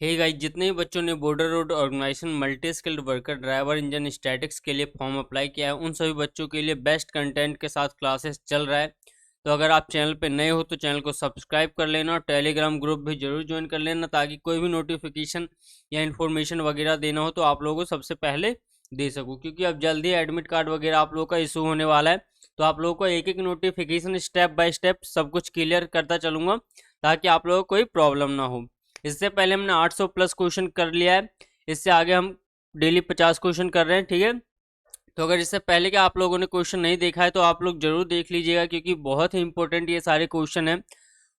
Hey guys, जितने भी बच्चों ने border road organisation multi skilled worker driver engine statics के लिए फॉर्म अप्लाई किया है, उन सभी बच्चों के लिए बेस्ट कंटेंट के साथ क्लासेस चल रहा है। तो अगर आप चैनल पे नए हो तो चैनल को सब्सक्राइब कर लेना और टेलीग्राम ग्रुप भी जरूर ज्वाइन कर लेना, ताकि कोई भी नोटिफिकेशन या इन्फॉर्मेशन वगैरह देना हो तो आप लोगों को सबसे पहले दे सकूँ, क्योंकि अब जल्दी एडमिट कार्ड वगैरह आप लोगों का इशू होने वाला है। तो आप लोगों को एक एक नोटिफिकेशन स्टेप बाय स्टेप सब कुछ क्लियर करता चलूँगा, ताकि आप लोगों को कोई प्रॉब्लम ना हो। इससे पहले हमने 800 प्लस क्वेश्चन कर लिया है, इससे आगे हम डेली 50 क्वेश्चन कर रहे हैं, ठीक है। तो अगर इससे पहले के आप लोगों ने क्वेश्चन नहीं देखा है तो आप लोग जरूर देख लीजिएगा, क्योंकि बहुत ही इंपॉर्टेंट ये सारे क्वेश्चन हैं।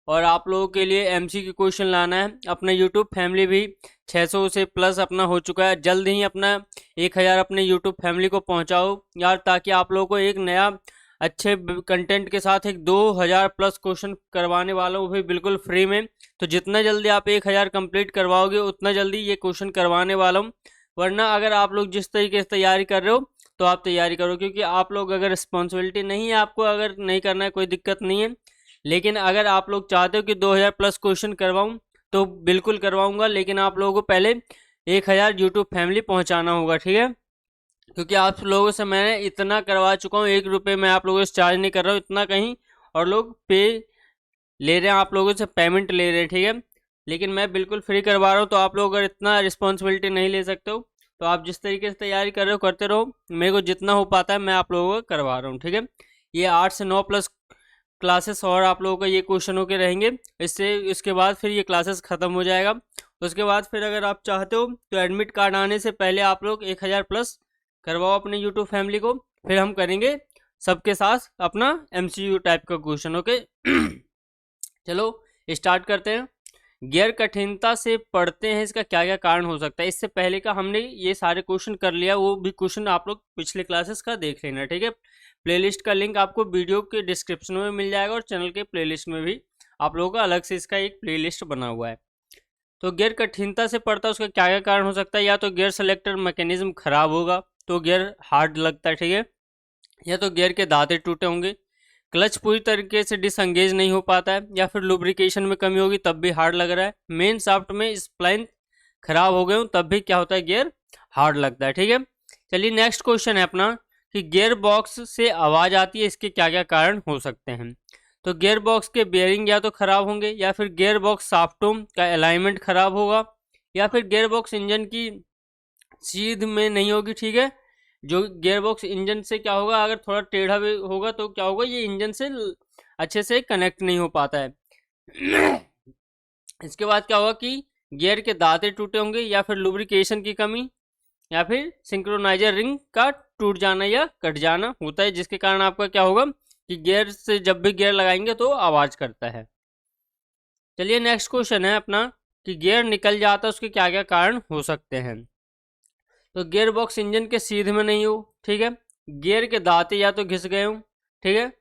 और आप लोगों के लिए एमसीक्यू क्वेश्चन लाना है। अपना यूट्यूब फैमिली भी 600 से प्लस अपना हो चुका है, जल्द ही अपना 1000 अपने यूट्यूब फैमिली को पहुंचाओ यार, ताकि आप लोगों को एक नया अच्छे कंटेंट के साथ एक 2000 प्लस क्वेश्चन करवाने वाला हूँ, वो भी बिल्कुल फ्री में। तो जितना जल्दी आप 1000 कंप्लीट करवाओगे उतना जल्दी ये क्वेश्चन करवाने वाला हूँ। वरना अगर आप लोग जिस तरीके से तैयारी कर रहे हो तो आप तैयारी करो, क्योंकि आप लोग अगर रिस्पॉन्सिबिलिटी नहीं है, आपको अगर नहीं करना है कोई दिक्कत नहीं है, लेकिन अगर आप लोग चाहते हो कि 2000 प्लस क्वेश्चन करवाऊँ तो बिल्कुल करवाऊँगा, लेकिन आप लोगों को पहले 1000 यूट्यूब फैमिली पहुँचाना होगा, ठीक है। क्योंकि आप लोगों से मैंने इतना करवा चुका हूँ, 1 रुपये मैं आप लोगों से चार्ज नहीं कर रहा हूँ इतना कहीं, और लोग पे ले रहे हैं, आप लोगों से पेमेंट ले रहे हैं, ठीक है। लेकिन मैं बिल्कुल फ्री करवा रहा हूँ, तो आप लोग अगर इतना रिस्पॉन्सिबिलिटी नहीं ले सकते हो तो आप जिस तरीके से तैयारी कर रहे हो करते रहो, मेरे को जितना हो पाता है मैं आप लोगों को करवा रहा हूँ, ठीक है। ये 8 से 9 प्लस क्लासेस और आप लोगों का ये क्वेश्चन होके रहेंगे। इसके बाद फिर ये क्लासेस ख़त्म हो जाएगा। उसके बाद फिर अगर आप चाहते हो तो एडमिट कार्ड आने से पहले आप लोग 1000 प्लस करवाओ अपने यूट्यूब फैमिली को, फिर हम करेंगे सबके साथ अपना एमसीयू टाइप का क्वेश्चन, ओके। चलो स्टार्ट करते हैं। गियर कठिनता से पढ़ते हैं, इसका क्या क्या कारण हो सकता है। इससे पहले का हमने ये सारे क्वेश्चन कर लिया, वो भी क्वेश्चन आप लोग पिछले क्लासेस का देख लेना, ठीक है। प्लेलिस्ट का लिंक आपको वीडियो के डिस्क्रिप्शन में मिल जाएगा, और चैनल के प्लेलिस्ट में भी आप लोगों का अलग से इसका एक प्लेलिस्ट बना हुआ है। तो गियर कठिनता से पड़ता है, उसका क्या क्या कारण हो सकता है। या तो गियर सेलेक्टर मैकेनिज्म खराब होगा तो गियर हार्ड लगता है, ठीक है। या तो गियर के दांते टूटे होंगे, क्लच पूरी तरीके से डिसंगेज नहीं हो पाता है, या फिर लुब्रिकेशन में कमी होगी तब भी हार्ड लग रहा है। मेन शाफ्ट में स्प्लाइन खराब हो गए हो तब भी क्या होता है, गियर हार्ड लगता है, ठीक है। चलिए नेक्स्ट क्वेश्चन है अपना कि गियर बॉक्स से आवाज आती है, इसके क्या क्या कारण हो सकते हैं। तो गियर बॉक्स के बेयरिंग या तो खराब होंगे, या फिर गियर बॉक्स शाफ्टों का अलाइनमेंट खराब होगा, या फिर गियर बॉक्स इंजन की सीध में नहीं होगी, ठीक है। जो गियर बॉक्स इंजन से क्या होगा, अगर थोड़ा टेढ़ा भी होगा तो क्या होगा, ये इंजन से अच्छे से कनेक्ट नहीं हो पाता है। इसके बाद क्या होगा कि गियर के दांते टूटे होंगे, या फिर लुब्रिकेशन की कमी, या फिर सिंक्रोनाइजर रिंग का टूट जाना या कट जाना होता है, जिसके कारण आपका क्या होगा कि गियर से जब भी गियर लगाएंगे तो आवाज करता है। चलिए नेक्स्ट क्वेश्चन है अपना कि गियर निकल जाता है, उसके क्या क्या कारण हो सकते हैं। तो गियर बॉक्स इंजन के सीध में नहीं हो, ठीक है। गियर के दांते या तो घिस गए हो, ठीक है।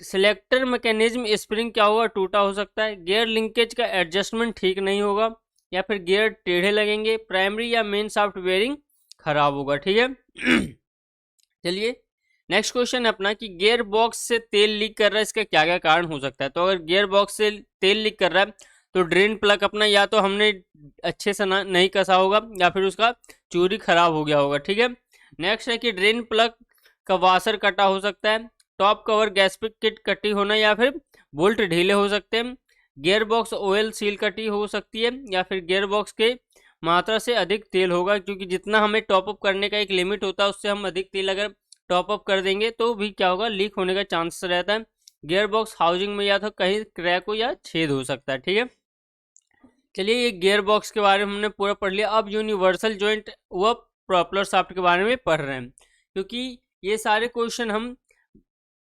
सिलेक्टर मैकेनिज्म स्प्रिंग क्या होगा, टूटा हो सकता है। गियर लिंकेज का एडजस्टमेंट ठीक नहीं होगा, या फिर गियर टेढ़े लगेंगे। प्राइमरी या मेन शाफ्ट बेयरिंग खराब होगा, ठीक है। चलिए नेक्स्ट क्वेश्चन है अपना कि गियर बॉक्स से तेल लीक कर रहा है, इसका क्या क्या कारण हो सकता है। तो अगर गियर बॉक्स से तेल लीक कर रहा है तो ड्रेन प्लग अपना या तो हमने अच्छे से नहीं कसा होगा, या फिर उसका चूरी खराब हो गया होगा, ठीक है। नेक्स्ट है कि ड्रेन प्लग का वाशर कटा हो सकता है। टॉप कवर गैस्केट किट कटी होना, या फिर बोल्ट ढीले हो सकते हैं। गियर बॉक्स ऑयल सील कटी हो सकती है, या फिर गियर बॉक्स के मात्रा से अधिक तेल होगा, क्योंकि जितना हमें टॉपअप करने का एक लिमिट होता है उससे हम अधिक तेल अगर टॉपअप कर देंगे तो भी क्या होगा, लीक होने का चांस रहता है। गियर बॉक्स हाउसिंग में या तो कहीं क्रैक हो या छेद हो सकता है, ठीक है। चलिए ये गियर बॉक्स के बारे में हमने पूरा पढ़ लिया। अब यूनिवर्सल जॉइंट व प्रोपेलर शाफ्ट के बारे में पढ़ रहे हैं, क्योंकि ये सारे क्वेश्चन हम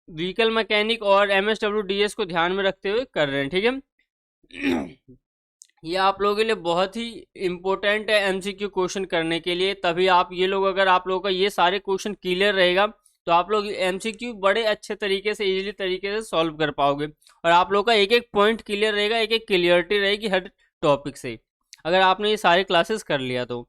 व्हीकल मैकेनिक और MSWDS को ध्यान में रखते हुए कर रहे हैं, ठीक है। ये आप लोगों के लिए बहुत ही इम्पोर्टेंट है एमसीक्यू क्वेश्चन करने के लिए। तभी आप ये लोग, अगर आप लोगों का ये सारे क्वेश्चन क्लियर रहेगा तो आप लोग एमसीक्यू बड़े अच्छे तरीके से, इजीली तरीके से सॉल्व कर पाओगे, और आप लोग का एक एक पॉइंट क्लियर रहेगा, एक एक क्लियरिटी रहेगी हर टॉपिक से, अगर आपने ये सारे क्लासेस कर लिया तो।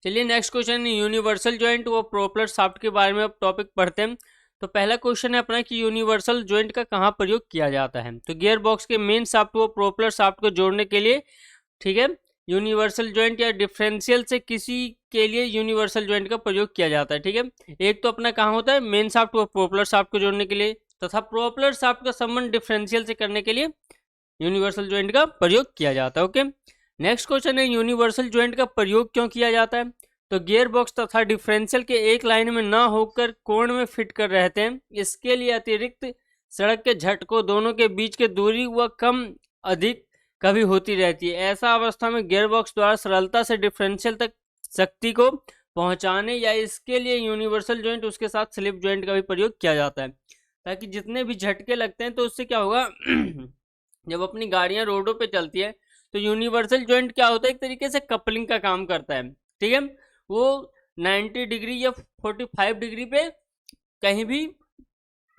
चलिए नेक्स्ट क्वेश्चन, यूनिवर्सल जॉइंट व प्रोपेलर शाफ्ट के बारे में अब टॉपिक पढ़ते हैं। तो पहला क्वेश्चन है अपना कि यूनिवर्सल जॉइंट का कहाँ प्रयोग किया जाता है। तो गियर बॉक्स के मेन शाफ्ट व प्रोपेलर शाफ्ट को जोड़ने के लिए, ठीक है, यूनिवर्सल जॉइंट या डिफरेंशियल से किसी के लिए यूनिवर्सल जॉइंट का प्रयोग किया जाता है। ठीक है, एक तो अपना कहाँ होता है, मेन शाफ्ट व प्रोपेलर शाफ्ट को जोड़ने के लिए, तथा प्रोपेलर शाफ्ट का संबंध डिफरेंशियल से करने के लिए यूनिवर्सल जॉइंट का प्रयोग किया जाता है। ओके, नेक्स्ट क्वेश्चन है यूनिवर्सल जॉइंट का प्रयोग क्यों किया जाता है। तो गियर बॉक्स तथा डिफरेंशियल के एक लाइन में ना होकर कोण में फिट कर रहते हैं, इसके लिए अतिरिक्त सड़क के झटकों दोनों के बीच की दूरी व कम अधिक कभी होती रहती है। ऐसा अवस्था में गियर बॉक्स द्वारा सरलता से डिफरेंशियल तक शक्ति को पहुंचाने या इसके लिए यूनिवर्सल जॉइंट उसके साथ स्लिप जॉइंट का भी प्रयोग किया जाता है, ताकि जितने भी झटके लगते हैं तो उससे क्या होगा जब अपनी गाड़ियां रोडों पे चलती है तो यूनिवर्सल जॉइंट क्या होता है, एक तरीके से कपलिंग का काम करता है। ठीक है, वो 90 डिग्री या 45 डिग्री पे कहीं भी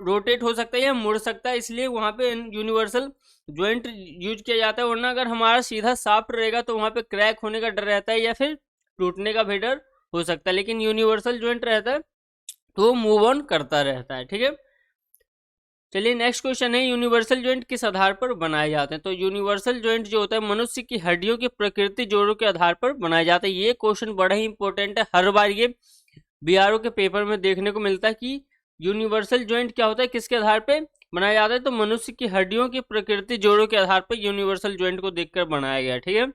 रोटेट हो सकता है या मुड़ सकता है, इसलिए वहाँ पे यूनिवर्सल जॉइंट यूज किया जाता है। वरना अगर हमारा सीधा शाफ्ट रहेगा तो वहाँ पे क्रैक होने का डर रहता है या फिर टूटने का भी डर हो सकता है, लेकिन यूनिवर्सल जॉइंट रहता है तो मूव ऑन करता रहता है। ठीक है, चलिए नेक्स्ट क्वेश्चन है यूनिवर्सल जॉइंट किस आधार पर बनाए जाते हैं। तो यूनिवर्सल जॉइंट जो होता है मनुष्य की हड्डियों की प्रकृति जोड़ों के आधार पर बनाए जाते हैं। ये क्वेश्चन बड़ा ही इंपॉर्टेंट है, हर बार ये बीआरओ के पेपर में देखने को मिलता है कि यूनिवर्सल जॉइंट क्या होता है, किसके आधार पर बनाया जाता है। तो मनुष्य की हड्डियों की प्रकृति जोड़ों के आधार पर यूनिवर्सल जॉइंट को देखकर बनाया गया। ठीक है,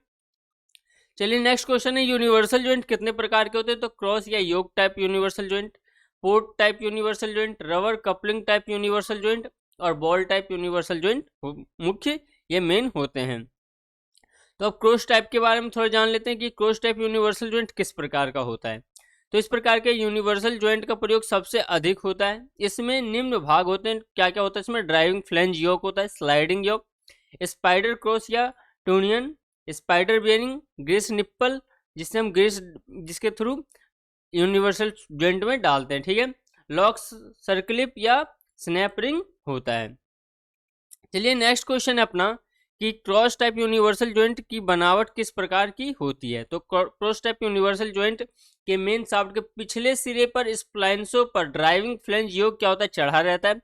चलिए नेक्स्ट क्वेश्चन है यूनिवर्सल जॉइंट कितने प्रकार के होते हैं। तो क्रॉस या yoke type universal joint, port type universal joint, rubber coupling type universal joint और बॉल टाइप यूनिवर्सल जॉइंट मुख्य ये मेन होते हैं। तो अब क्रॉस टाइप के बारे में थोड़ा जान लेते हैं कि क्रॉस टाइप यूनिवर्सल जॉइंट किस प्रकार का होता है। तो इस प्रकार के यूनिवर्सल जॉइंट का प्रयोग सबसे अधिक होता है। इसमें निम्न भाग होते हैं, क्या क्या होता है इसमें, ड्राइविंग फ्लैंज योक होता है, स्लाइडिंग योक, स्पाइडर क्रॉस या टूनियन, स्पाइडर बेयरिंग, ग्रीस निप्पल जिससे हम ग्रीस जिसके थ्रू यूनिवर्सल जॉइंट में डालते हैं। ठीक है, लॉक सर्कलिप या स्नैप रिंग होता है। चलिए नेक्स्ट क्वेश्चन है अपना कि क्रॉस टाइप यूनिवर्सल जॉइंट की बनावट किस प्रकार की होती है। तो क्रॉस टाइप यूनिवर्सल जॉइंट के मेन शाफ्ट के पिछले सिरे पर स्प्लाइंसों पर ड्राइविंग फ्लैंज योक क्या होता है, चढ़ा रहता है।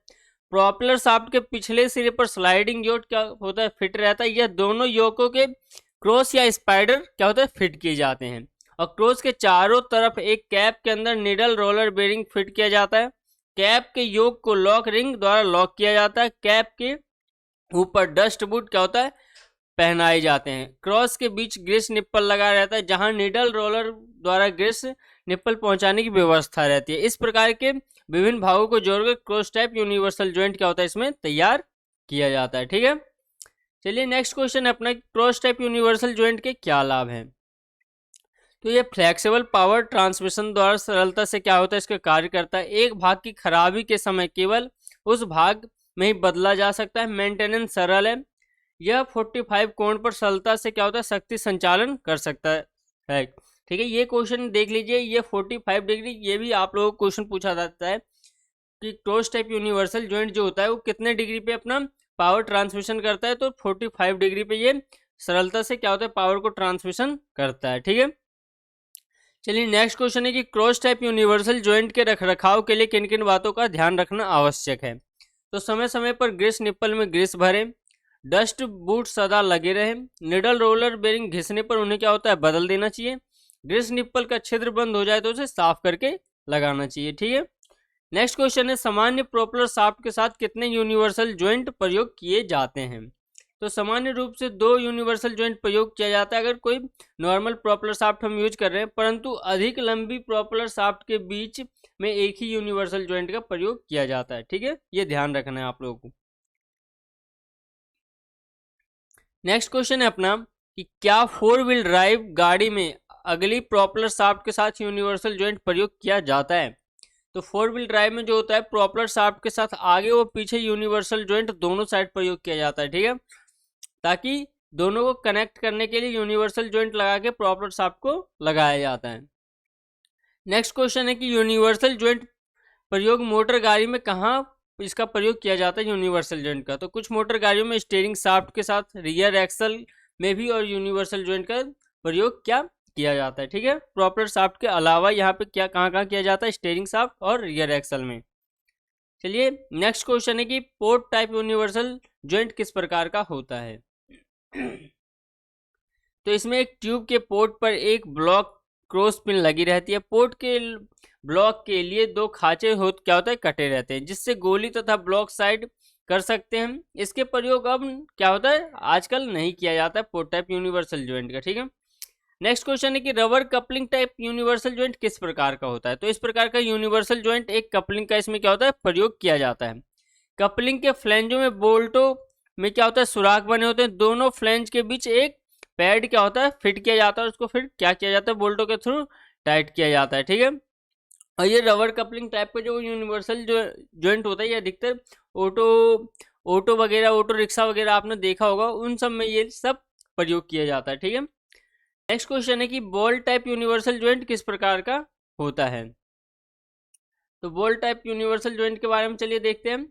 प्रोपेलर शाफ्ट के पिछले सिरे पर स्लाइडिंग योक क्या होता है, फिट रहता है। यह दोनों योकों के क्रॉस या स्पाइडर क्या होता है, फिट किए जाते हैं। और क्रॉस के चारों तरफ एक कैप के अंदर निडल रोलर बेरिंग फिट किया जाता है। कैप के योक को लॉक रिंग द्वारा लॉक किया जाता है। कैप के ऊपर डस्ट बूट क्या होता है, पहनाए जाते हैं। क्रॉस के बीच ग्रीस निप्पल लगा रहता है, जहां निडल रोलर द्वारा ग्रीस निप्पल पहुंचाने की व्यवस्था रहती है। इस प्रकार के विभिन्न भागों को जोड़कर क्रॉस टाइप यूनिवर्सल जॉइंट क्या होता है, इसमें तैयार किया जाता है। ठीक है, चलिए नेक्स्ट क्वेश्चन है अपना क्रॉस टाइप यूनिवर्सल जॉइंट के क्या लाभ हैं। तो ये फ्लेक्सिबल पावर ट्रांसमिशन द्वारा सरलता से क्या होता है, इसका कार्य करता है। एक भाग की खराबी के समय केवल उस भाग में ही बदला जा सकता है। मेंटेनेंस सरल है। यह 45 कोण पर सरलता से क्या होता है, शक्ति संचालन कर सकता है। ठीक है, ये क्वेश्चन देख लीजिए, ये 45 डिग्री, ये भी आप लोगों को क्वेश्चन पूछा जाता है कि क्रॉस टाइप यूनिवर्सल जॉइंट जो होता है वो कितने डिग्री पे अपना पावर ट्रांसमिशन करता है। तो 45 डिग्री पे ये सरलता से क्या होता है, पावर को ट्रांसमिशन करता है। ठीक है, चलिए नेक्स्ट क्वेश्चन है कि क्रॉस टाइप यूनिवर्सल जॉइंट के रखरखाव के लिए किन किन बातों का ध्यान रखना आवश्यक है। तो समय समय पर ग्रीस निप्पल में ग्रीस भरें, डस्ट बूट सदा लगे रहे, निडल रोलर बेरिंग घिसने पर उन्हें क्या होता है, बदल देना चाहिए। ग्रीस निप्पल का छिद्र बंद हो जाए तो उसे साफ करके लगाना चाहिए। ठीक है, नेक्स्ट क्वेश्चन है सामान्य प्रोपेलर शाफ्ट के साथ कितने यूनिवर्सल जॉइंट प्रयोग किए जाते हैं। तो सामान्य रूप से 2 यूनिवर्सल जॉइंट प्रयोग किया जाता है अगर कोई नॉर्मल प्रोपेलर शाफ्ट हम यूज कर रहे हैं, परंतु अधिक लंबी प्रोपेलर शाफ्ट के बीच में एक ही यूनिवर्सल जॉइंट का प्रयोग किया जाता है। ठीक है, ये ध्यान रखना है आप लोगों को। नेक्स्ट क्वेश्चन है अपना कि क्या 4 व्हील ड्राइव गाड़ी में अगली प्रोपेलर शाफ्ट के साथ यूनिवर्सल जॉइंट प्रयोग किया जाता है। तो 4 व्हील ड्राइव में जो होता है प्रोपेलर शाफ्ट के साथ आगे व पीछे यूनिवर्सल जॉइंट दोनों साइड प्रयोग किया जाता है। ठीक है, ताकि दोनों को कनेक्ट करने के लिए यूनिवर्सल जॉइंट लगा के प्रोपेलर शाफ्ट को लगाया जाता है। नेक्स्ट क्वेश्चन है कि यूनिवर्सल जॉइंट प्रयोग मोटर गाड़ी में कहाँ इसका प्रयोग किया जाता है यूनिवर्सल जॉइंट का। तो कुछ मोटर गाड़ियों में स्टीयरिंग शाफ्ट के साथ, रियर एक्सल में भी और यूनिवर्सल जॉइंट का प्रयोग क्या किया जाता है। ठीक है, प्रोपेलर शाफ्ट के अलावा यहाँ पे क्या कहाँ किया जाता है, स्टीयरिंग शाफ्ट और रियर एक्सल में। चलिए नेक्स्ट क्वेश्चन है कि पोर्ट टाइप यूनिवर्सल जॉइंट किस प्रकार का होता है। तो इसमें एक ट्यूब के पोर्ट पर एक ब्लॉक क्रॉस पिन लगी रहती है। पोर्ट के ब्लॉक के लिए दो खांचे क्या होता है, कटे रहते हैं, जिससे गोली तथा ब्लॉक साइड कर सकते हैं। इसके प्रयोग अब क्या होता है, आजकल नहीं किया जाता है पोर्ट टाइप यूनिवर्सल जॉइंट का। ठीक है, नेक्स्ट क्वेश्चन है कि rubber coupling type universal joint किस प्रकार का होता है। तो इस प्रकार का यूनिवर्सल जॉइंट एक कपलिंग का इसमें क्या होता है, प्रयोग किया जाता है। कपलिंग के फ्लैंजों में बोल्टों में क्या होता है, सुराख बने होते हैं। दोनों फ्लैंज के बीच एक पैड क्या होता है, फिट किया जाता है। उसको फिर क्या किया जाता है, बोल्टों के थ्रू टाइट किया जाता है। ठीक है, और ये रबर कपलिंग टाइप का जो यूनिवर्सल जो जॉइंट होता है, ये अधिकतर ऑटो वगैरह, ऑटो रिक्शा वगैरह आपने देखा होगा, उन सब में ये सब प्रयोग किया जाता है। ठीक है, नेक्स्ट क्वेश्चन है कि बॉल टाइप यूनिवर्सल जॉइंट किस प्रकार का होता है। तो बॉल टाइप यूनिवर्सल जॉइंट के बारे में चलिए देखते हैं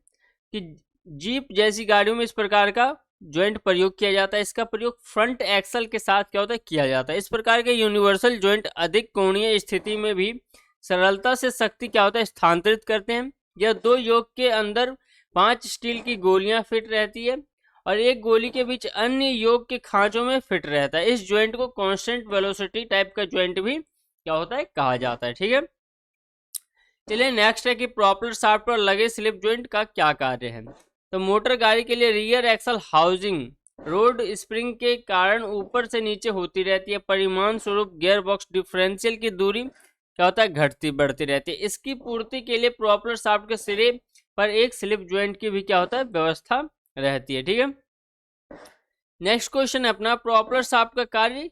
कि जीप जैसी गाड़ियों में इस प्रकार का जॉइंट प्रयोग किया जाता है। इसका प्रयोग फ्रंट एक्सल के साथ क्या होता है, किया जाता है। इस प्रकार के यूनिवर्सल जॉइंट अधिक कोणीय स्थिति में भी सरलता से शक्ति क्या होता है, स्थानांतरित करते हैं। यह दो योक के अंदर 5 स्टील की गोलियां फिट रहती है और एक गोली के बीच अन्य योक के खांचों में फिट रहता है। इस जॉइंट को कांस्टेंट वेलोसिटी टाइप का जॉइंट भी क्या होता है, कहा जाता है। ठीक है, चलिए नेक्स्ट है कि प्रॉपेलर शाफ्ट पर लगे स्लिप जॉइंट का क्या कार्य है। तो मोटर गाड़ी के लिए rear axle housing rod spring के कारण ऊपर से नीचे होती रहती है। परिमाण स्वरूप गियर बॉक्स डिफरेंशियल की दूरी क्या होता है, घटती बढ़ती रहती है। इसकी पूर्ति के लिए प्रॉपेलर शाफ्ट के सिरे पर एक स्लिप जॉइंट की भी क्या होता है, व्यवस्था रहती है। ठीक है, नेक्स्ट क्वेश्चन है अपना, प्रॉपेलर शाफ्ट का कार्य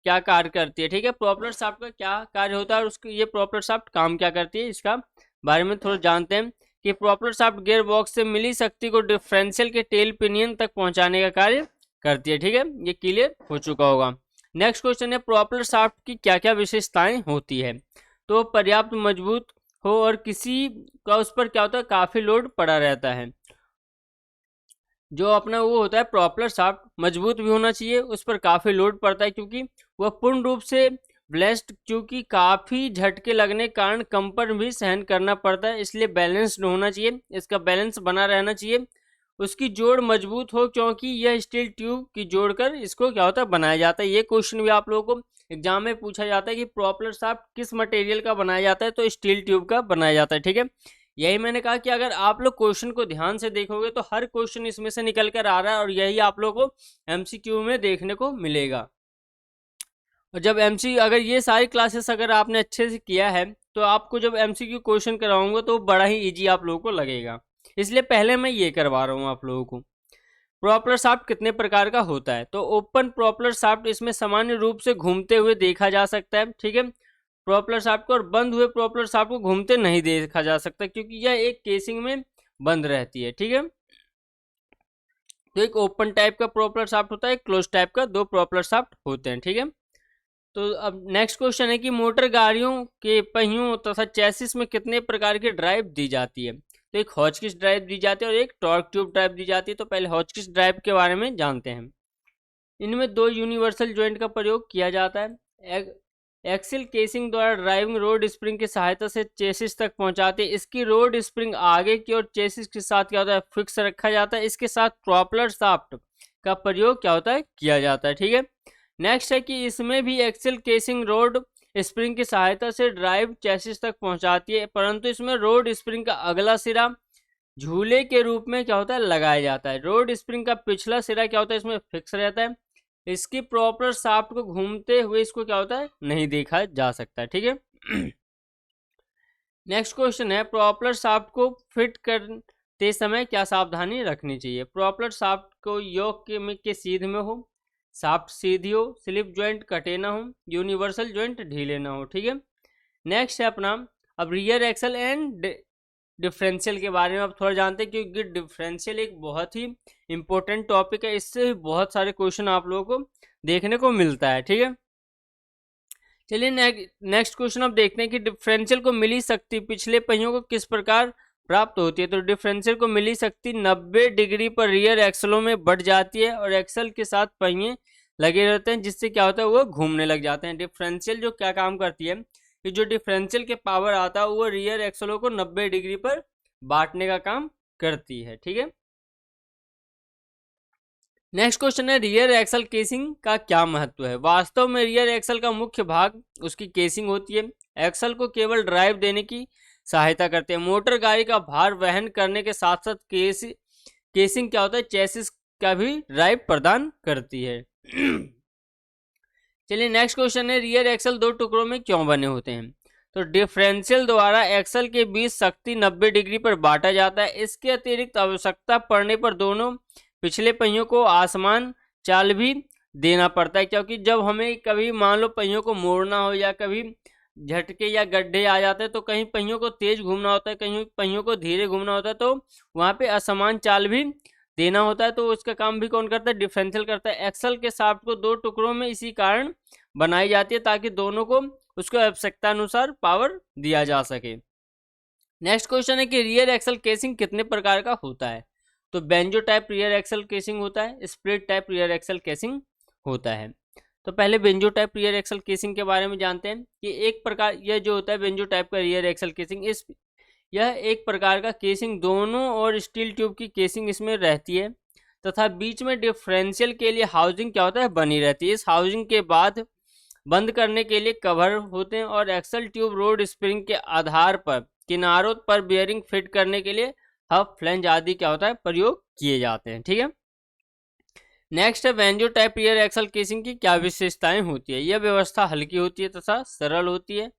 क्या कार्य करती है। ठीक है, प्रॉपेलर शाफ्ट का क्या कार्य होता है और उसकी ये प्रॉपेलर शाफ्ट काम क्या करती है, इसका बारे में थोड़ा जानते हैं कि प्रॉपेलर शाफ्ट गियर बॉक्स से मिली शक्ति को डिफरेंशियल के टेल पिनियन तक पहुंचाने का कार्य करती है। ठीक है, ये क्लियर हो चुका होगा। नेक्स्ट क्वेश्चन है, प्रॉपेलर शाफ्ट की क्या क्या विशेषताएं होती है। तो पर्याप्त मजबूत हो और किसी का उस पर क्या होता है, काफी लोड पड़ा रहता है। जो अपना वो होता है प्रॉपेलर शाफ्ट मजबूत भी होना चाहिए, उस पर काफ़ी लोड पड़ता है क्योंकि वह पूर्ण रूप से ब्लेस्ड, क्योंकि काफ़ी झटके लगने के कारण कंपन भी सहन करना पड़ता है, इसलिए बैलेंस्ड होना चाहिए, इसका बैलेंस बना रहना चाहिए। उसकी जोड़ मजबूत हो क्योंकि यह स्टील ट्यूब की जोड़कर इसको क्या होता है, बनाया जाता है। ये क्वेश्चन भी आप लोगों को एग्जाम में पूछा जाता है कि प्रॉपेलर शाफ्ट किस मटेरियल का बनाया जाता है, तो स्टील ट्यूब का बनाया जाता है। ठीक है, यही मैंने कहा कि अगर आप लोग क्वेश्चन को ध्यान से देखोगे तो हर क्वेश्चन इसमें से निकल कर आ रहा है और यही आप लोगों को एमसीक्यू में देखने को मिलेगा। और जब अगर ये सारी क्लासेस अगर आपने अच्छे से किया है तो आपको जब एमसीक्यू क्वेश्चन कराऊंगा तो बड़ा ही इजी आप लोगों को लगेगा, इसलिए पहले मैं ये करवा रहा हूँ आप लोगों को। प्रॉपेलर शाफ्ट कितने प्रकार का होता है। तो ओपन प्रॉपेलर शाफ्ट इसमें सामान्य रूप से घूमते हुए देखा जा सकता है। ठीक है, प्रॉपेलर शाफ्ट को, और बंद हुए प्रॉपेलर शाफ्ट को घूमते नहीं देखा जा सकता क्योंकि यह एक केसिंग में बंद रहती है। ठीक है, तो एक ओपन टाइप का प्रॉपेलर शाफ्ट होता है, एक क्लोज टाइप का, दो प्रॉपेलर शाफ्ट होते हैं। ठीक है, तो अब नेक्स्ट क्वेश्चन है कि मोटर गाड़ियों के पहियों तथा चैसिस में कितने प्रकार की ड्राइव दी जाती है। तो एक हॉचकिस ड्राइव दी जाती है और एक टॉर्क ट्यूब ड्राइव दी जाती है। तो पहले हॉचकिस ड्राइव के बारे में जानते हैं। इनमें दो यूनिवर्सल जॉइंट का प्रयोग किया जाता है। एक्सिल केसिंग द्वारा ड्राइविंग रोड स्प्रिंग की सहायता से चेसिस तक पहुंचाते हैं। इसकी रोड स्प्रिंग आगे की और चेसिस के साथ क्या होता है, फिक्स रखा जाता है। इसके साथ प्रॉपेलर शाफ्ट का प्रयोग क्या होता है, किया जाता है। ठीक है, नेक्स्ट है कि इसमें भी एक्सिल केसिंग रोड स्प्रिंग की सहायता से ड्राइव चेसिस तक पहुंचाती है, परंतु इसमें रोड स्प्रिंग का अगला सिरा झूले के रूप में क्या होता है, लगाया जाता है। रोड स्प्रिंग का पिछला सिरा क्या होता है, इसमें फिक्स रहता है। इसकी प्रॉपेलर शाफ्ट को घूमते हुए इसको क्या होता है, नहीं देखा जा सकता। ठीक है, नेक्स्ट क्वेश्चन है, प्रॉपेलर शाफ्ट को फिट करते समय क्या सावधानी रखनी चाहिए। प्रॉपेलर शाफ्ट को योक के सीध में हो, शाफ्ट सीधी हो, स्लिप जॉइंट कटे ना हो, यूनिवर्सल जॉइंट ढीले ना हो। ठीक है, नेक्स्ट है अपना, अब रियर एक्सल एंड डिफरेंशियल के बारे में आप थोड़ा जानते हैं क्योंकि डिफरेंशियल एक बहुत ही इंपॉर्टेंट टॉपिक है। इससे बहुत सारे क्वेश्चन आप लोगों को देखने को मिलता है। ठीक है, चलिए नेक्स्ट क्वेश्चन आप देखते हैं कि डिफरेंशियल को मिली शक्ति पिछले पहियों को किस प्रकार प्राप्त होती है। तो डिफरेंशियल को मिली शक्ति 90 डिग्री पर रियर एक्सलों में बढ़ जाती है और एक्सल के साथ पहिए लगे रहते हैं, जिससे क्या होता है, वो घूमने लग जाते हैं। डिफरेंशियल जो क्या काम करती है कि जो डिफरेंशियल के पावर आता है वो रियर एक्सलों को 90 डिग्री पर बांटने का काम करती है। ठीक है, नेक्स्ट क्वेश्चन है रियर एक्सल केसिंग का क्या महत्व है। वास्तव में रियर एक्सल का मुख्य भाग उसकी केसिंग होती है। एक्सल को केवल ड्राइव देने की सहायता करते हैं। मोटर गाड़ी का भार वहन करने के साथ साथ केसिंग क्या होता है, चेसिस का भी ड्राइव प्रदान करती है। चलिए नेक्स्ट क्वेश्चन है रियर एक्सल दो टुकड़ों में क्यों बने होते हैं। तो डिफरेंशियल द्वारा एक्सल के बीच शक्ति 90 डिग्री पर बांटा जाता है। इसके अतिरिक्त आवश्यकता पड़ने पर दोनों पिछले पहियों को आसमान चाल भी देना पड़ता है, क्योंकि जब हमें कभी मान लो पहियों को मोड़ना हो या कभी झटके या गड्ढे आ जाते हैं तो कहीं पहियों को तेज घूमना होता है, कहीं पहियों को धीरे घूमना होता है, तो वहाँ पे असमान चाल भी देना होता है। तो उसका काम भी कौन करता है, डिफरेंशियल करता है। एक्सल के शाफ्ट को दो टुकड़ों में इसी कारण बनाई जाती है ताकि दोनों को उसको आवश्यकता अनुसार पावर दिया जा सके। नेक्स्ट क्वेश्चन है कि रियर एक्सल केसिंग कितने प्रकार का होता है। तो banjo type rear axle casing होता है, split type rear axle casing होता है। तो पहले banjo type rear axle casing के बारे में जानते हैं कि एक प्रकार यह जो होता है बेंजो टाइप का रियर एक्सल केसिंग, यह एक प्रकार का केसिंग दोनों और स्टील ट्यूब की केसिंग इसमें रहती है तथा बीच में डिफरेंशियल के लिए हाउसिंग क्या होता है, बनी रहती है। इस हाउसिंग के बाद बंद करने के लिए कवर होते हैं और एक्सल ट्यूब रोड स्प्रिंग के आधार पर किनारों पर बियरिंग फिट करने के लिए हब फ्लैंज आदि क्या होता है, प्रयोग किए जाते हैं। ठीक है, नेक्स्ट है banjo type rear axle casing की क्या विशेषताएं होती है। यह व्यवस्था हल्की होती है तथा सरल होती है।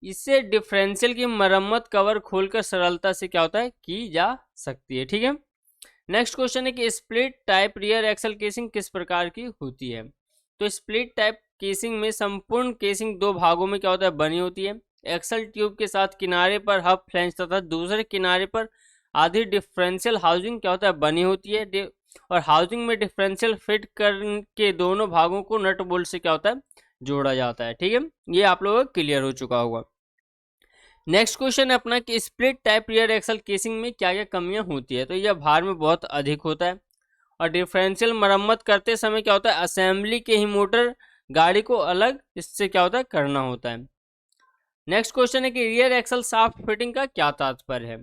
इससे डिफरेंशियल की मरम्मत कवर खोलकर सरलता से क्या होता है, की जा सकती है। ठीक है, नेक्स्ट क्वेश्चन है कि split type rear axle casing किस प्रकार की होती है। तो स्प्लिट टाइप केसिंग में संपूर्ण केसिंग दो भागों में क्या होता है, बनी होती है। एक्सल ट्यूब के साथ किनारे पर हब फ्लैंज तथा दूसरे किनारे पर आधी डिफरेंशियल हाउसिंग क्या होता है, बनी होती है। और हाउसिंग में डिफरेंशियल फिट करके दोनों भागों को नट बोल्ट से क्या होता है, जोड़ा जाता है। ठीक है, ये आप लोगों को क्लियर हो चुका होगा। नेक्स्ट क्वेश्चन है अपना कि split type rear axle casing में क्या क्या कमियां होती है। तो यह भार में बहुत अधिक होता है और डिफरेंशियल मरम्मत करते समय क्या होता है, असेंबली के ही मोटर गाड़ी को अलग इससे क्या होता है, करना होता है। नेक्स्ट क्वेश्चन है कि रियर एक्सल शाफ्ट फिटिंग का क्या तात्पर्य है।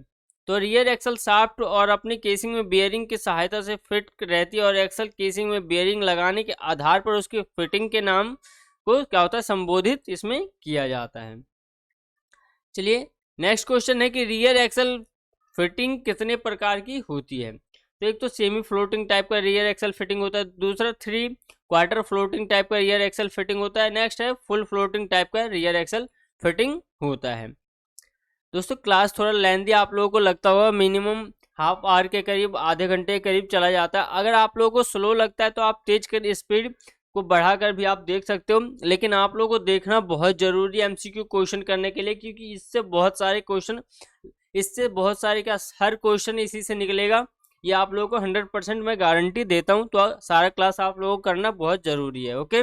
तो रियर एक्सल शाफ्ट और अपनी केसिंग में बियरिंग की सहायता से फिट रहती है और एक्सल केसिंग में बियरिंग लगाने के आधार पर उसकी फिटिंग के नाम को क्या होता है, संबोधित इसमें किया जाता है। चलिए नेक्स्ट क्वेश्चन है कि रियर एक्सल फिटिंग कितने प्रकार की होती है। तो एक तो सेमी फ्लोटिंग टाइप का रियर एक्सल फिटिंग होता है, दूसरा 3/4 फ्लोटिंग टाइप का रियर एक्सल फिटिंग होता है, नेक्स्ट है फुल फ्लोटिंग टाइप का रियर एक्सल फिटिंग होता है। दोस्तों क्लास थोड़ा लेंथी आप लोगों को लगता होगा, मिनिमम हाफ आवर के करीब, आधे घंटे के करीब चला जाता है। अगर आप लोगों को स्लो लगता है तो आप तेज कर स्पीड को बढ़ाकर भी आप देख सकते हो, लेकिन आप लोगों को देखना बहुत जरूरी है एमसीक्यू क्वेश्चन करने के लिए, क्योंकि इससे बहुत सारे क्या हर क्वेश्चन इसी से निकलेगा। ये आप लोगों को 100% मैं गारंटी देता हूँ। तो सारा क्लास आप लोगों को करना बहुत जरूरी है। ओके,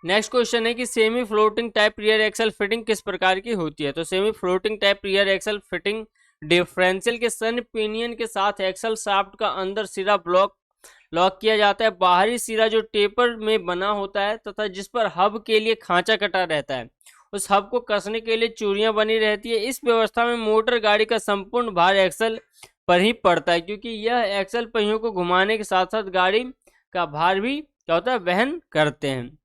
नेक्स्ट क्वेश्चन है कि semi floating type rear axle fitting किस प्रकार की होती है। तो semi floating type rear axle fitting differential के सन पिनियन के साथ एक्सल शाफ्ट का अंदर सिरा लॉक किया जाता है। बाहरी सिरा जो टेपर में बना होता है तथा जिस पर हब के लिए खांचा कटा रहता है, उस हब को कसने के लिए चूड़ियां बनी रहती है। इस व्यवस्था में मोटर गाड़ी का संपूर्ण भार एक्सल पर ही पड़ता है, क्योंकि यह एक्सल पहियों को घुमाने के साथ साथ गाड़ी का भार भी क्या होता है, वहन करते हैं।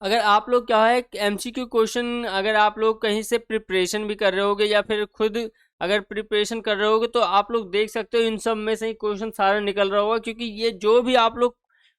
अगर आप लोग क्या है एमसीक्यू क्वेश्चन अगर आप लोग कहीं से प्रिपरेशन भी कर रहे होगे या फिर खुद अगर प्रिपरेशन कर रहे होगे तो आप लोग देख सकते हो इन सब में से ही क्वेश्चन सारा निकल रहा होगा, क्योंकि ये जो भी आप लोग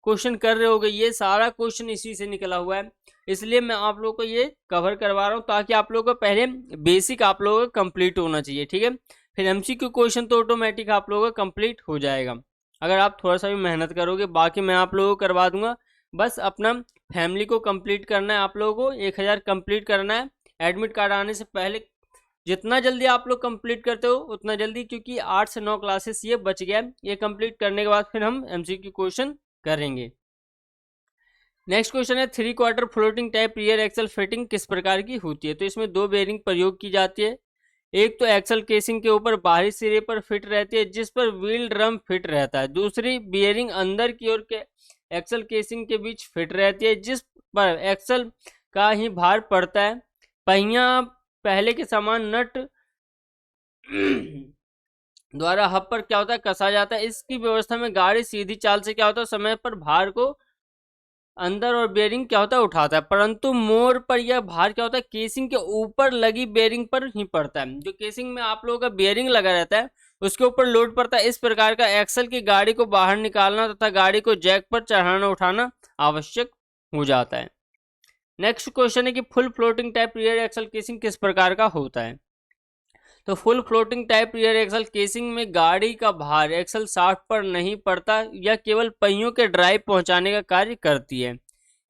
क्वेश्चन कर रहे होगे ये सारा क्वेश्चन इसी से निकला हुआ है। इसलिए मैं आप लोग को ये कवर करवा रहा हूँ ताकि आप लोगों को पहले बेसिक आप लोगों का कंप्लीट होना चाहिए। ठीक है, फिर एमसीक्यू क्वेश्चन तो ऑटोमेटिक आप लोगों का कंप्लीट हो जाएगा अगर आप थोड़ा सा भी मेहनत करोगे। बाकी मैं आप लोगों को करवा दूंगा, बस अपना फैमिली को कंप्लीट करना है। आप लोगों को 1000 कंप्लीट करना है एडमिट कार्ड आने से पहले। जितना जल्दी आप लोग कंप्लीट करते हो उतना जल्दी, क्योंकि 8 से 9 क्लासेस ये बच गया। ये कंप्लीट करने के बाद फिर हम एमसीक्यू क्वेश्चन करेंगे। नेक्स्ट क्वेश्चन है 3/4 floating type rear axle fitting किस प्रकार की होती है। तो इसमें दो बेयरिंग प्रयोग की जाती है। एक तो एक्सल केसिंग के ऊपर बाहरी सिरे पर फिट रहती है जिस पर व्हील ड्रम फिट रहता है। दूसरी बियरिंग अंदर की ओर के एक्सल केसिंग के बीच फिट रहती है जिस पर एक्सल का ही भार पड़ता है। पहिया पहले के समान द्वारा हब पर क्या होता है, कसा जाता है। इसकी व्यवस्था में गाड़ी सीधी चाल से क्या होता है, समय पर भार को अंदर और बेरिंग क्या होता है, उठाता है। परंतु मोड़ पर यह भार क्या होता है, केसिंग के ऊपर लगी बेरिंग पर ही पड़ता है। जो केसिंग में आप लोगों का बेरिंग लगा रहता है उसके ऊपर लोड पड़ता है। इस प्रकार का एक्सल की गाड़ी को बाहर निकालना तथा गाड़ी को जैक पर चढ़ाना उठाना आवश्यक हो जाता है। नेक्स्ट क्वेश्चन है कि full floating type rear axle casing किस प्रकार का होता है। तो full floating type rear axle casing में गाड़ी का भार एक्सल शाफ्ट पर नहीं पड़ता, यह केवल पहियों के ड्राइव पहुंचाने का कार्य करती है।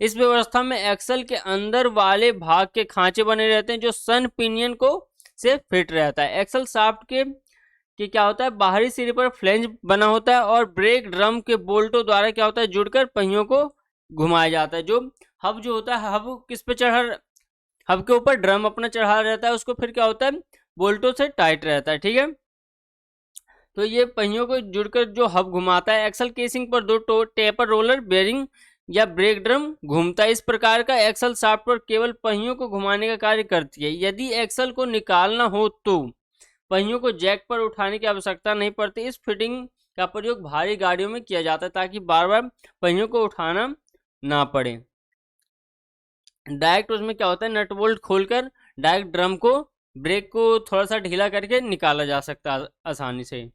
इस व्यवस्था में एक्सल के अंदर वाले भाग के खांचे बने रहते हैं जो सन पिनियन को से फिट रहता है। एक्सल शाफ्ट के क्या होता है, बाहरी सिरे पर फ्लेंज बना होता है और ब्रेक ड्रम के बोल्टों द्वारा क्या होता है, जुड़कर पहियों को घुमाया जाता है। जो हब जो होता है, हब किस पे चढ़ा, हब के ऊपर ड्रम अपना चढ़ा रहता है, उसको फिर क्या होता है, बोल्टों से टाइट रहता है। ठीक है, तो ये पहियों को जुड़कर जो हब घुमाता है। एक्सल केसिंग पर दो टेपर रोलर बेरिंग या ब्रेक ड्रम घूमता है। इस प्रकार का एक्सल शाफ्ट पर केवल पहियों को घुमाने का कार्य करती है। यदि एक्सल को निकालना हो तो पहियों को जैक पर उठाने की आवश्यकता नहीं पड़ती। इस फिटिंग का प्रयोग भारी गाड़ियों में किया जाता है ताकि बार बार पहियों को उठाना ना पड़े। डायरेक्ट उसमें क्या होता है, नट बोल्ट खोलकर डायरेक्ट ड्रम को, ब्रेक को थोड़ा सा ढीला करके निकाला जा सकता है आसानी से।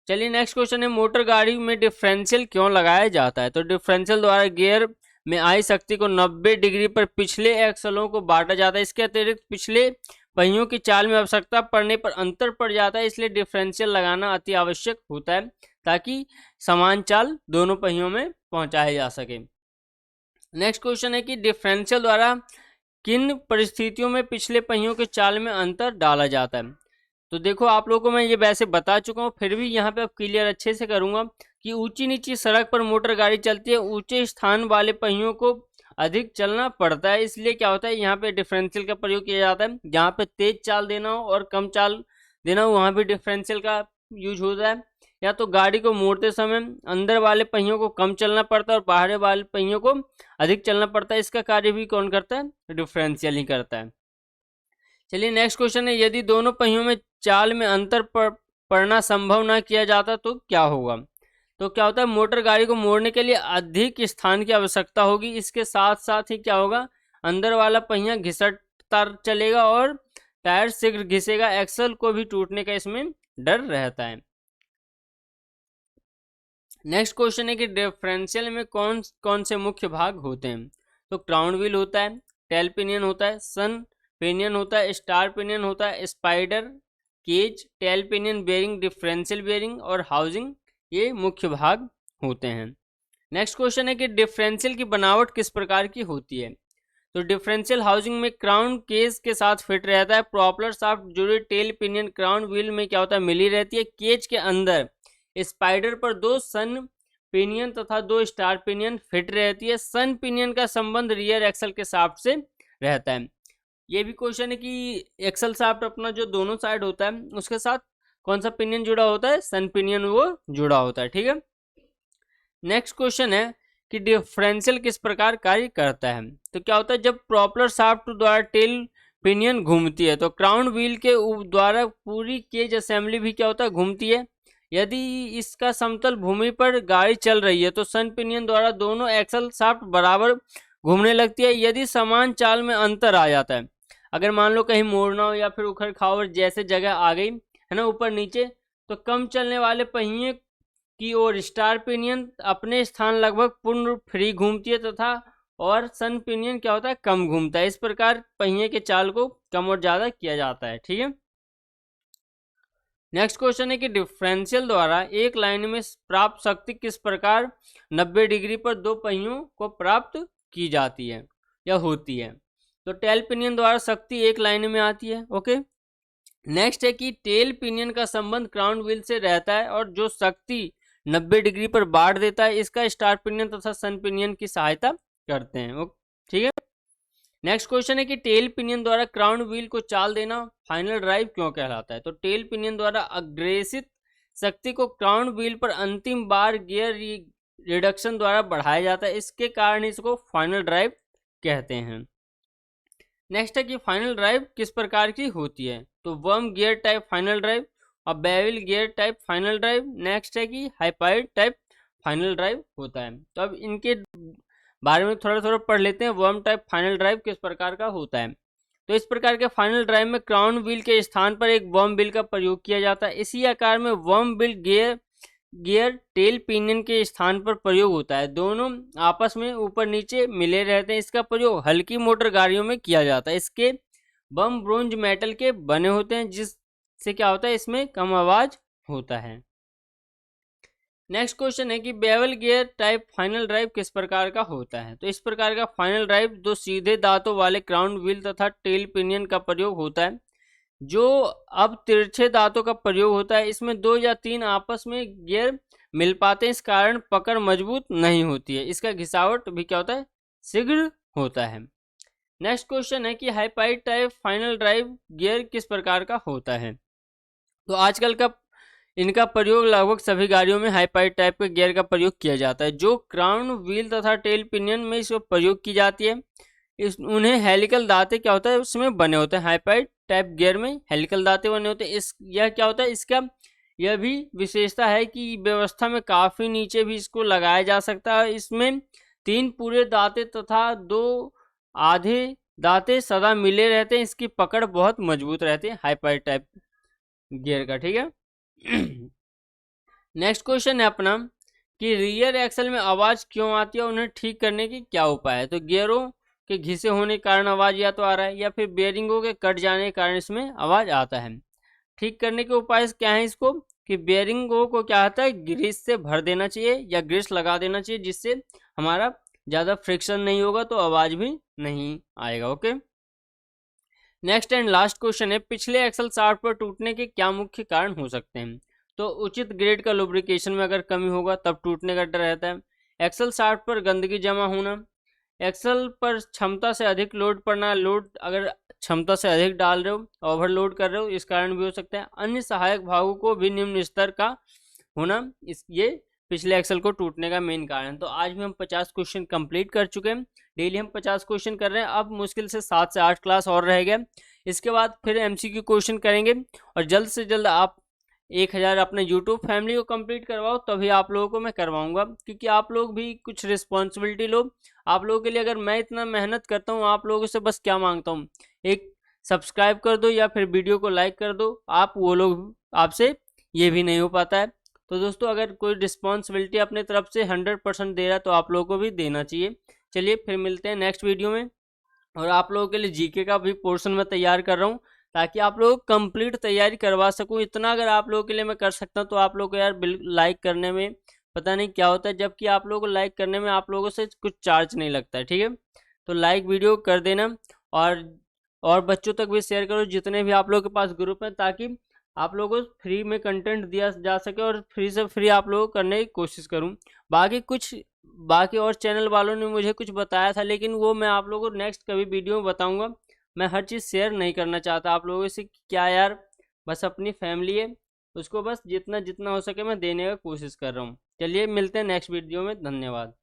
चलिए नेक्स्ट क्वेश्चन है, मोटर गाड़ी में डिफरेंशियल क्यों लगाया जाता है। तो डिफरेंशियल द्वारा गियर में आई शक्ति को 90 डिग्री पर पिछले एक्सलों को बांटा जाता है। इसके अतिरिक्त पिछले पहियों की चाल में आवश्यकता पड़ने पर अंतर पड़ जाता है, इसलिए डिफरेंशियल लगाना अति आवश्यक होता है ताकि समान चाल दोनों पहियों में पहुंचाया जा सके। नेक्स्ट क्वेश्चन है कि डिफरेंशियल द्वारा किन परिस्थितियों में पिछले पहियों के चाल में अंतर डाला जाता है। तो देखो आप लोगों को मैं ये वैसे बता चुका हूँ, फिर भी यहाँ पे अब क्लियर अच्छे से करूँगा कि ऊंची नीची सड़क पर मोटर गाड़ी चलती है, ऊंचे स्थान वाले पहियों को अधिक चलना पड़ता है, इसलिए क्या होता है, यहाँ पे डिफरेंशियल का प्रयोग किया जाता है। जहाँ पे तेज चाल देना हो और कम चाल देना हो वहाँ भी डिफरेंशियल का यूज होता है। या तो गाड़ी को मोड़ते समय अंदर वाले पहियों को कम चलना पड़ता है और बाहर वाले पहियों को अधिक चलना पड़ता है, इसका कार्य भी कौन करता है, डिफरेंशियल ही करता है। चलिए नेक्स्ट क्वेश्चन है, यदि दोनों पहियों में चाल में अंतर पड़ना संभव ना किया जाता तो क्या होगा। तो क्या होता है, मोटर गाड़ी को मोड़ने के लिए अधिक स्थान की आवश्यकता होगी। इसके साथ साथ ही क्या होगा, अंदर वाला पहिया घिसटता चलेगा और टायर शीघ्र घिसेगा, एक्सल को भी टूटने का इसमें डर रहता है। नेक्स्ट क्वेश्चन है कि डिफरेंशियल में कौन कौन से मुख्य भाग होते हैं। तो क्राउन व्हील होता है, टेल पिनियन होता है, सन पिनियन होता है, स्टार पिनियन होता है, spider cage, tail pinion, bearing, differential bearing और हाउसिंग, ये मुख्य भाग होते हैं। नेक्स्ट क्वेश्चन है कि डिफरेंशियल की बनावट किस प्रकार की होती है। तो डिफरेंशियल हाउसिंग में क्राउन केज के साथ फिट रहता है। प्रॉपलर शाफ्ट जुड़े टेल पिनियन क्राउन व्हील में क्या होता है, मिली रहती है। केज के अंदर स्पाइडर पर 2 सन पिनियन तथा 2 स्टार पिनियन फिट रहती है। सन पिनियन का संबंध रियर एक्सल के शाफ्ट से रहता है। ये भी क्वेश्चन है कि एक्सल शाफ्ट अपना जो दोनों साइड होता है उसके साथ कौन सा पिनियन जुड़ा होता है, सन पिनियन वो जुड़ा होता है। ठीक है, नेक्स्ट क्वेश्चन है कि डिफरेंशियल किस प्रकार कार्य करता है। तो क्या होता है, जब प्रॉपलर शाफ्ट द्वारा टेल पिनियन घूमती है तो क्राउन व्हील के द्वारा पूरी केज असेंबली भी क्या होता है, घूमती है। यदि इसका समतल भूमि पर गाड़ी चल रही है तो सन पिनियन द्वारा दोनों एक्सल शाफ्ट बराबर घूमने लगती है। यदि समान चाल में अंतर आ जाता है, अगर मान लो कहीं मोड़ना हो या फिर उखड़ खावर जैसे जगह आ गई है ना ऊपर नीचे, तो कम चलने वाले पहिए की ओर स्टार पिनियन अपने स्थान लगभग पूर्ण फ्री घूमती है तथा और सन पिनियन क्या होता है, कम घूमता है। इस प्रकार पहिए के चाल को कम और ज्यादा किया जाता है। ठीक है, नेक्स्ट क्वेश्चन है कि डिफरेंशियल द्वारा एक लाइन में प्राप्त शक्ति किस प्रकार 90 डिग्री पर दो पहियों को प्राप्त की जाती है या होती है। तो टेल पिनियन द्वारा शक्ति एक लाइन में आती है। ओके, नेक्स्ट है कि टेल पिनियन का संबंध क्राउन व्हील से रहता है और जो शक्ति 90 डिग्री पर बांट देता है इसका स्टार पिनियन तथा सन पिनियन की सहायता करते हैं। ठीक है, नेक्स्ट क्वेश्चन है कि टेल पिनियन द्वारा क्राउन व्हील को चाल देना फाइनल ड्राइव क्यों कहलाता है। तो टेल पिनियन द्वारा अग्रेसित शक्ति को क्राउन व्हील पर अंतिम बार गियर रिडक्शन द्वारा बढ़ाया जाता है, इसके कारण इसको फाइनल ड्राइव कहते हैं। नेक्स्ट है कि फाइनल ड्राइव किस प्रकार की होती है। तो worm gear type final drive और bevel gear type final drive. Next है कि हाइपाइड टाइप फाइनल ड्राइव होता है। तो अब इनके बारे में थोड़ा थोड़ा पढ़ लेते हैं। वर्म टाइप फाइनल ड्राइव किस प्रकार का होता है। तो इस प्रकार के फाइनल ड्राइव में क्राउन व्हील के स्थान पर एक वर्म व्हील का प्रयोग किया जाता है। इसी आकार में worm wheel gear tail pinion के स्थान पर प्रयोग होता है। दोनों आपस में ऊपर नीचे मिले रहते हैं। इसका प्रयोग हल्की मोटर गाड़ियों में किया जाता है। इसके बम ब्रोंज मेटल के बने होते हैं, जिससे क्या होता है, इसमें कम आवाज होता है। नेक्स्ट क्वेश्चन है कि bevel gear type final drive किस प्रकार का होता है। तो इस प्रकार का फाइनल ड्राइव दो सीधे दांतों वाले क्राउन व्हील तथा टेल पिनियन का प्रयोग होता है, जो अब तिरछे दांतों का प्रयोग होता है। इसमें 2 या 3 आपस में गियर मिल पाते हैं, इस कारण पकड़ मजबूत नहीं होती है। इसका घिसावट भी क्या होता है, शीघ्र होता है। नेक्स्ट क्वेश्चन है कि हाइपाइड टाइप फाइनल ड्राइव गियर किस प्रकार का होता है। तो आजकल का इनका प्रयोग लगभग सभी गाड़ियों में हाइपाइड टाइप के गियर का प्रयोग किया जाता है, जो क्राउन व्हील तथा टेल पिनियन में इसका प्रयोग की जाती है। उन्हें हेलिकल दांते क्या होता है, उसमें बने होते हैं। हाइपाइड टाइप गियर में हेलिकल दांते बने होते हैं। यह क्या होता है, इसका यह भी विशेषता है कि व्यवस्था में काफ़ी नीचे भी इसको लगाया जा सकता है। इसमें 3 पूरे दांते तथा 2 आधे दांते सदा मिले रहते हैं। इसकी पकड़ बहुत मजबूत रहती है हाइपाइड टाइप गियर का, ठीक है। नेक्स्ट क्वेश्चन है अपना कि रियर एक्सल में आवाज़ क्यों आती है, उन्हें ठीक करने की क्या उपाय है। तो गियरों के घिसे होने के कारण आवाज़ या तो आ रहा है, या फिर बेयरिंगों के कट जाने के कारण इसमें आवाज़ आता है। ठीक करने के उपाय क्या है इसको, कि बेयरिंगों को क्या होता है, ग्रीस से भर देना चाहिए या ग्रीस लगा देना चाहिए, जिससे हमारा ज़्यादा फ्रिक्शन नहीं होगा, तो आवाज़ भी नहीं आएगा। Okay. Next and last question है, पिछले एक्सल शाफ्ट पर टूटने के क्या मुख्य कारण हो सकते हैं। तो उचित ग्रेड का लुब्रिकेशन में अगर कमी होगा तब टूटने का डर रहता है। एक्सल शाफ्ट पर गंदगी जमा होना, एक्सल पर क्षमता से अधिक लोड पड़ना, लोड अगर क्षमता से अधिक डाल रहे हो, ओवरलोड कर रहे हो, इस कारण भी हो सकता है। अन्य सहायक भागों को भी निम्न स्तर का होना, ये पिछले एक्सल को टूटने का मेन कारण। तो आज भी हम 50 क्वेश्चन कंप्लीट कर चुके हैं। डेली हम 50 क्वेश्चन कर रहे हैं। अब मुश्किल से 7 से 8 क्लास और रह गया। इसके बाद फिर एमसीक्यू क्वेश्चन करेंगे, और जल्द से जल्द आप 1000 अपने यूट्यूब फैमिली को कंप्लीट करवाओ, तभी आप लोगों को मैं करवाऊंगा, क्योंकि आप लोग भी कुछ रिस्पॉन्सिबिलिटी लो। आप लोगों के लिए अगर मैं इतना मेहनत करता हूँ, आप लोगों से बस क्या मांगता हूँ, एक सब्सक्राइब कर दो या फिर वीडियो को लाइक कर दो। आप वो लोग, आपसे ये भी नहीं हो पाता है। तो दोस्तों, अगर कोई रिस्पॉन्सिबिलिटी अपने तरफ से 100% दे रहा है, तो आप लोगों को भी देना चाहिए। चलिए फिर मिलते हैं नेक्स्ट वीडियो में। और आप लोगों के लिए जीके का भी पोर्शन मैं तैयार कर रहा हूँ, ताकि आप लोग कंप्लीट तैयारी करवा सकूँ। इतना अगर आप लोगों के लिए मैं कर सकता हूँ, तो आप लोगों को यार लाइक करने में पता नहीं क्या होता है, जबकि आप लोगों को लाइक करने में आप लोगों से कुछ चार्ज नहीं लगता है, ठीक है। तो लाइक वीडियो कर देना, और बच्चों तक भी शेयर करो, जितने भी आप लोगों के पास ग्रुप हैं, ताकि आप लोगों को फ्री में कंटेंट दिया जा सके, और फ्री से फ्री आप लोगों को करने की कोशिश करूं। बाकी और चैनल वालों ने मुझे कुछ बताया था, लेकिन वो मैं आप लोगों को नेक्स्ट कभी वीडियो में बताऊंगा। मैं हर चीज़ शेयर नहीं करना चाहता आप लोगों से, क्या यार, बस अपनी फैमिली है, उसको बस जितना जितना हो सके मैं देने का कोशिश कर रहा हूँ। चलिए मिलते हैं नेक्स्ट वीडियो में। धन्यवाद।